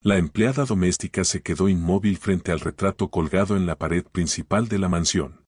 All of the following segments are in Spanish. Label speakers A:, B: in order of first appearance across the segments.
A: La empleada doméstica se quedó inmóvil frente al retrato colgado en la pared principal de la mansión.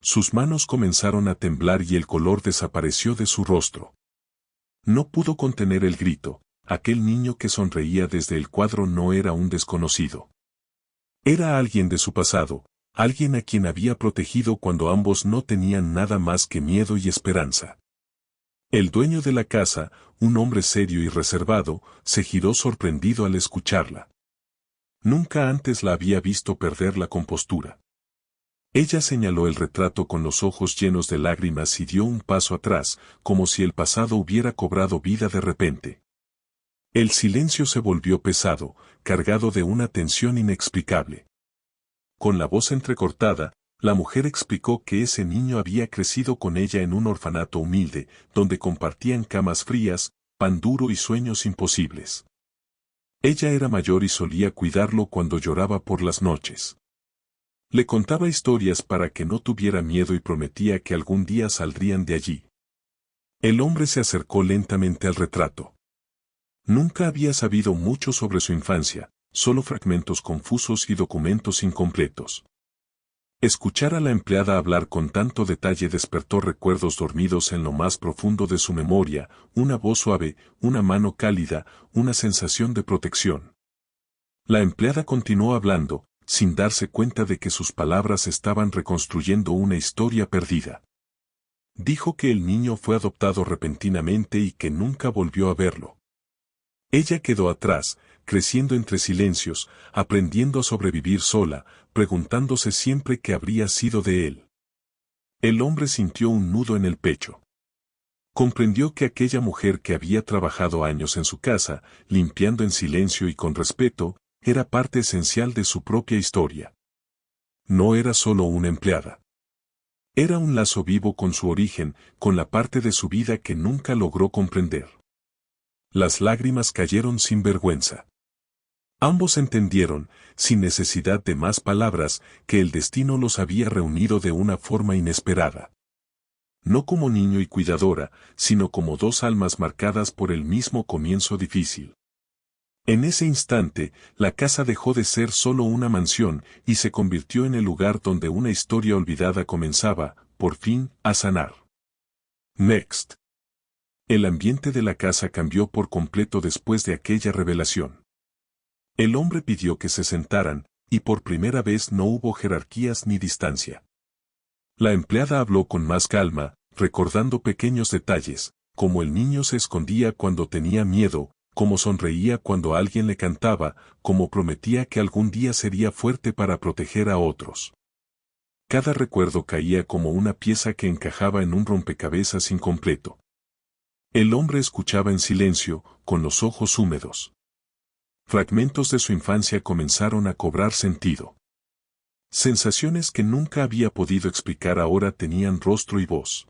A: Sus manos comenzaron a temblar y el color desapareció de su rostro. No pudo contener el grito. Aquel niño que sonreía desde el cuadro no era un desconocido. Era alguien de su pasado, alguien a quien había protegido cuando ambos no tenían nada más que miedo y esperanza. El dueño de la casa, un hombre serio y reservado, se giró sorprendido al escucharla. Nunca antes la había visto perder la compostura. Ella señaló el retrato con los ojos llenos de lágrimas y dio un paso atrás, como si el pasado hubiera cobrado vida de repente. El silencio se volvió pesado, cargado de una tensión inexplicable. Con la voz entrecortada, la mujer explicó que ese niño había crecido con ella en un orfanato humilde, donde compartían camas frías, pan duro y sueños imposibles. Ella era mayor y solía cuidarlo cuando lloraba por las noches. Le contaba historias para que no tuviera miedo y prometía que algún día saldrían de allí. El hombre se acercó lentamente al retrato. Nunca había sabido mucho sobre su infancia, solo fragmentos confusos y documentos incompletos. Escuchar a la empleada hablar con tanto detalle despertó recuerdos dormidos en lo más profundo de su memoria, una voz suave, una mano cálida, una sensación de protección. La empleada continuó hablando, sin darse cuenta de que sus palabras estaban reconstruyendo una historia perdida. Dijo que el niño fue adoptado repentinamente y que nunca volvió a verlo. Ella quedó atrás, creciendo entre silencios, aprendiendo a sobrevivir sola, preguntándose siempre qué habría sido de él. El hombre sintió un nudo en el pecho. Comprendió que aquella mujer que había trabajado años en su casa, limpiando en silencio y con respeto, era parte esencial de su propia historia. No era solo una empleada. Era un lazo vivo con su origen, con la parte de su vida que nunca logró comprender. Las lágrimas cayeron sin vergüenza. Ambos entendieron, sin necesidad de más palabras, que el destino los había reunido de una forma inesperada. No como niño y cuidadora, sino como dos almas marcadas por el mismo comienzo difícil. En ese instante, la casa dejó de ser solo una mansión y se convirtió en el lugar donde una historia olvidada comenzaba, por fin, a sanar. Next. El ambiente de la casa cambió por completo después de aquella revelación. El hombre pidió que se sentaran, y por primera vez no hubo jerarquías ni distancia. La empleada habló con más calma, recordando pequeños detalles, como el niño se escondía cuando tenía miedo, como sonreía cuando alguien le cantaba, como prometía que algún día sería fuerte para proteger a otros. Cada recuerdo caía como una pieza que encajaba en un rompecabezas incompleto. El hombre escuchaba en silencio, con los ojos húmedos. Fragmentos de su infancia comenzaron a cobrar sentido. Sensaciones que nunca había podido explicar ahora tenían rostro y voz.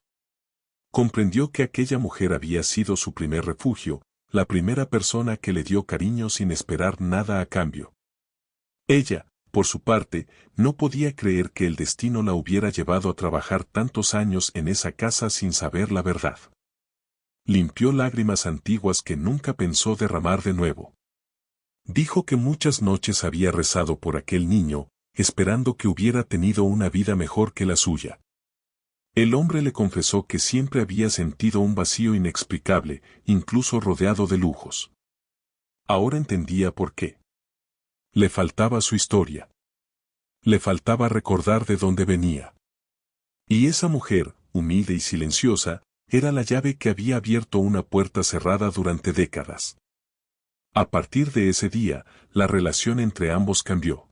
A: Comprendió que aquella mujer había sido su primer refugio, la primera persona que le dio cariño sin esperar nada a cambio. Ella, por su parte, no podía creer que el destino la hubiera llevado a trabajar tantos años en esa casa sin saber la verdad. Limpió lágrimas antiguas que nunca pensó derramar de nuevo. Dijo que muchas noches había rezado por aquel niño, esperando que hubiera tenido una vida mejor que la suya. El hombre le confesó que siempre había sentido un vacío inexplicable, incluso rodeado de lujos. Ahora entendía por qué. Le faltaba su historia. Le faltaba recordar de dónde venía. Y esa mujer, humilde y silenciosa, era la llave que había abierto una puerta cerrada durante décadas. A partir de ese día, la relación entre ambos cambió.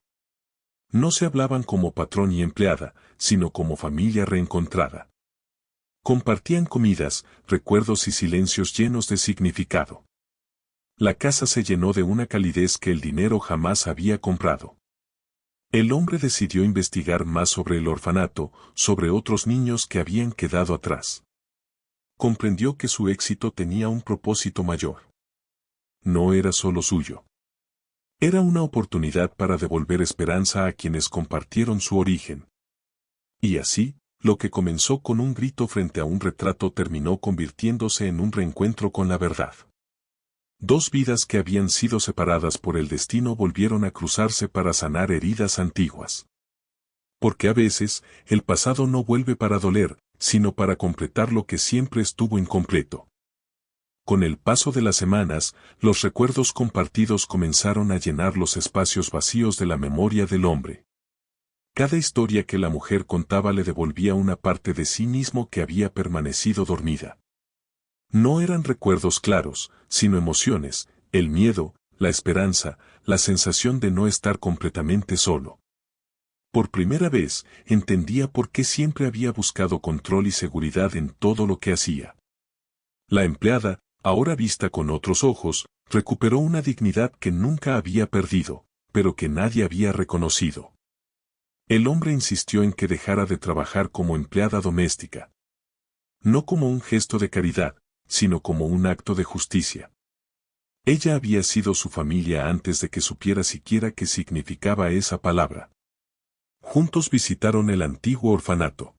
A: No se hablaban como patrón y empleada, sino como familia reencontrada. Compartían comidas, recuerdos y silencios llenos de significado. La casa se llenó de una calidez que el dinero jamás había comprado. El hombre decidió investigar más sobre el orfanato, sobre otros niños que habían quedado atrás. Comprendió que su éxito tenía un propósito mayor. No era solo suyo. Era una oportunidad para devolver esperanza a quienes compartieron su origen. Y así, lo que comenzó con un grito frente a un retrato terminó convirtiéndose en un reencuentro con la verdad. Dos vidas que habían sido separadas por el destino volvieron a cruzarse para sanar heridas antiguas. Porque a veces, el pasado no vuelve para doler, sino para completar lo que siempre estuvo incompleto. Con el paso de las semanas, los recuerdos compartidos comenzaron a llenar los espacios vacíos de la memoria del hombre. Cada historia que la mujer contaba le devolvía una parte de sí mismo que había permanecido dormida. No eran recuerdos claros, sino emociones, el miedo, la esperanza, la sensación de no estar completamente solo. Por primera vez, entendía por qué siempre había buscado control y seguridad en todo lo que hacía. La empleada, ahora vista con otros ojos, recuperó una dignidad que nunca había perdido, pero que nadie había reconocido. El hombre insistió en que dejara de trabajar como empleada doméstica. No como un gesto de caridad, sino como un acto de justicia. Ella había sido su familia antes de que supiera siquiera qué significaba esa palabra. Juntos visitaron el antiguo orfanato.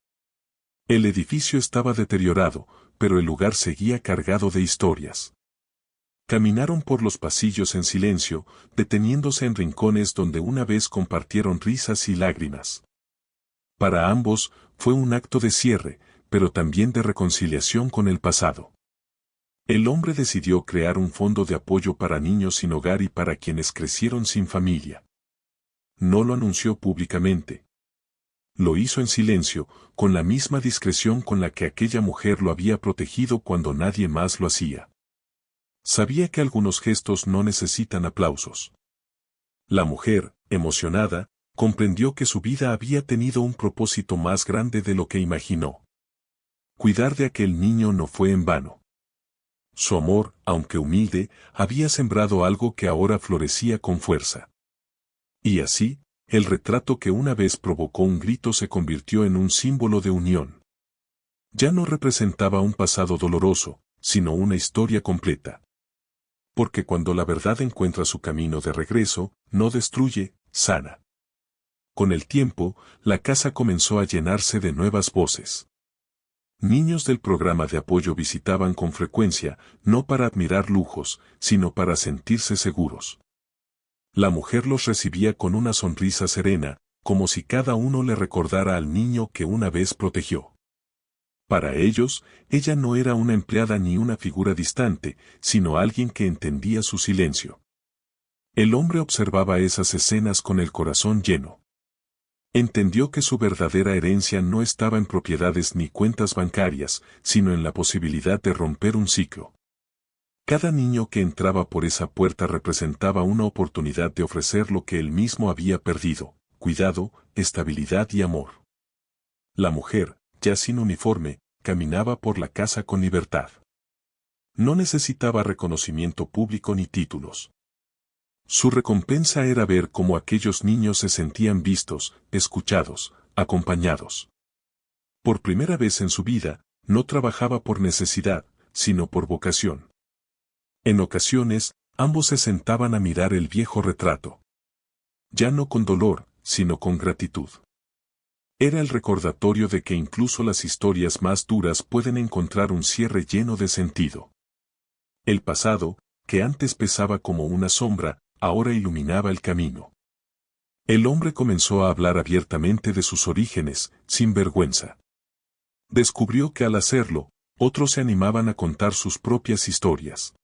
A: El edificio estaba deteriorado, pero el lugar seguía cargado de historias. Caminaron por los pasillos en silencio, deteniéndose en rincones donde una vez compartieron risas y lágrimas. Para ambos, fue un acto de cierre, pero también de reconciliación con el pasado. El hombre decidió crear un fondo de apoyo para niños sin hogar y para quienes crecieron sin familia. No lo anunció públicamente. Lo hizo en silencio, con la misma discreción con la que aquella mujer lo había protegido cuando nadie más lo hacía. Sabía que algunos gestos no necesitan aplausos. La mujer, emocionada, comprendió que su vida había tenido un propósito más grande de lo que imaginó. Cuidar de aquel niño no fue en vano. Su amor, aunque humilde, había sembrado algo que ahora florecía con fuerza. Y así, el retrato que una vez provocó un grito se convirtió en un símbolo de unión. Ya no representaba un pasado doloroso, sino una historia completa. Porque cuando la verdad encuentra su camino de regreso, no destruye, sana. Con el tiempo, la casa comenzó a llenarse de nuevas voces. Niños del programa de apoyo visitaban con frecuencia, no para admirar lujos, sino para sentirse seguros. La mujer los recibía con una sonrisa serena, como si cada uno le recordara al niño que una vez protegió. Para ellos, ella no era una empleada ni una figura distante, sino alguien que entendía su silencio. El hombre observaba esas escenas con el corazón lleno. Entendió que su verdadera herencia no estaba en propiedades ni cuentas bancarias, sino en la posibilidad de romper un ciclo. Cada niño que entraba por esa puerta representaba una oportunidad de ofrecer lo que él mismo había perdido: cuidado, estabilidad y amor. La mujer, ya sin uniforme, caminaba por la casa con libertad. No necesitaba reconocimiento público ni títulos. Su recompensa era ver cómo aquellos niños se sentían vistos, escuchados, acompañados. Por primera vez en su vida, no trabajaba por necesidad, sino por vocación. En ocasiones, ambos se sentaban a mirar el viejo retrato. Ya no con dolor, sino con gratitud. Era el recordatorio de que incluso las historias más duras pueden encontrar un cierre lleno de sentido. El pasado, que antes pesaba como una sombra, ahora iluminaba el camino. El hombre comenzó a hablar abiertamente de sus orígenes, sin vergüenza. Descubrió que al hacerlo, otros se animaban a contar sus propias historias.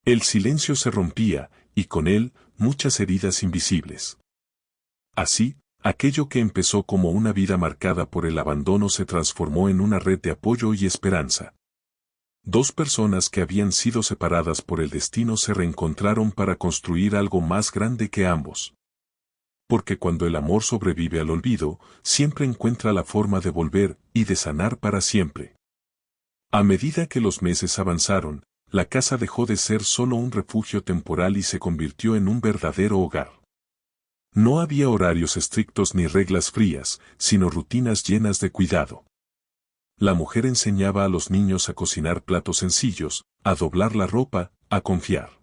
A: El silencio se rompía, y con él, muchas heridas invisibles. Así, aquello que empezó como una vida marcada por el abandono se transformó en una red de apoyo y esperanza. Dos personas que habían sido separadas por el destino se reencontraron para construir algo más grande que ambos. Porque cuando el amor sobrevive al olvido, siempre encuentra la forma de volver y de sanar para siempre. A medida que los meses avanzaron, la casa dejó de ser solo un refugio temporal y se convirtió en un verdadero hogar. No había horarios estrictos ni reglas frías, sino rutinas llenas de cuidado. La mujer enseñaba a los niños a cocinar platos sencillos, a doblar la ropa, a confiar.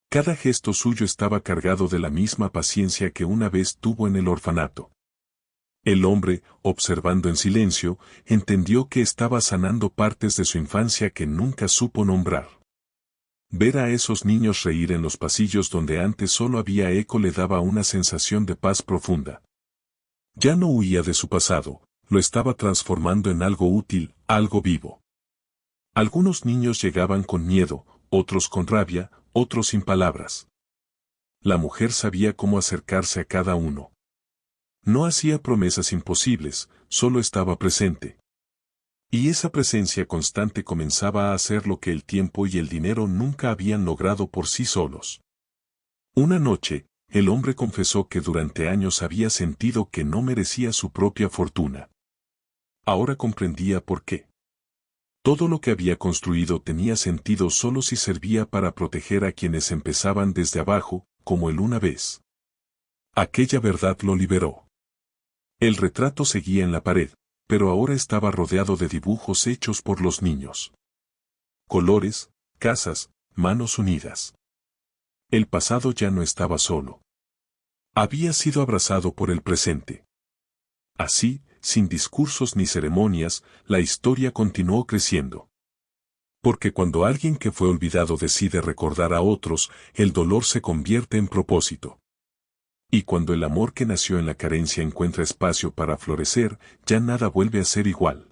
A: Cada gesto suyo estaba cargado de la misma paciencia que una vez tuvo en el orfanato. El hombre, observando en silencio, entendió que estaba sanando partes de su infancia que nunca supo nombrar. Ver a esos niños reír en los pasillos donde antes solo había eco le daba una sensación de paz profunda. Ya no huía de su pasado, lo estaba transformando en algo útil, algo vivo. Algunos niños llegaban con miedo, otros con rabia, otros sin palabras. La mujer sabía cómo acercarse a cada uno. No hacía promesas imposibles, solo estaba presente. Y esa presencia constante comenzaba a hacer lo que el tiempo y el dinero nunca habían logrado por sí solos. Una noche, el hombre confesó que durante años había sentido que no merecía su propia fortuna. Ahora comprendía por qué. Todo lo que había construido tenía sentido solo si servía para proteger a quienes empezaban desde abajo, como él una vez. Aquella verdad lo liberó. El retrato seguía en la pared, pero ahora estaba rodeado de dibujos hechos por los niños. Colores, casas, manos unidas. El pasado ya no estaba solo. Había sido abrazado por el presente. Así, sin discursos ni ceremonias, la historia continuó creciendo. Porque cuando alguien que fue olvidado decide recordar a otros, el dolor se convierte en propósito. Y cuando el amor que nació en la carencia encuentra espacio para florecer, ya nada vuelve a ser igual.